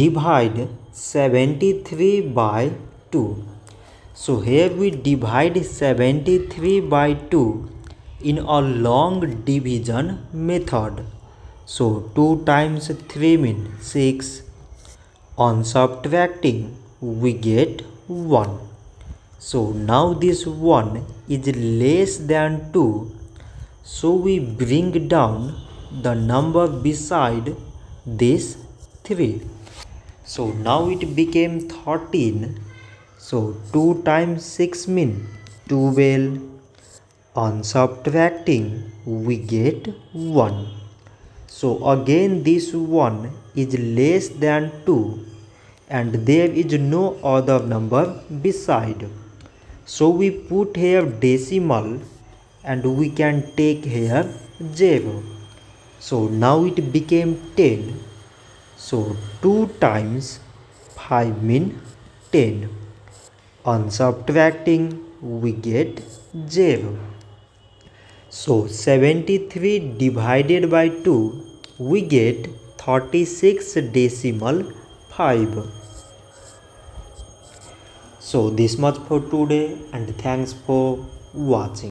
divide 73 by 2. So here we divide 73 by 2 in a long division method. So 2 times 3 means 6. On subtracting we get 1. So now this 1 is less than 2. So we bring down the number beside this 3. So now it became 13. So 2 times 6 means 12. On subtracting we get 1. So again this 1 is less than 2 and there is no other number beside. So we put here decimal and we can take here 0. So now it became 10. So 2 times 5 means 10. On subtracting we get 0. So 73 divided by 2 we get 36 decimal 5. So this much for today and thanks for watching.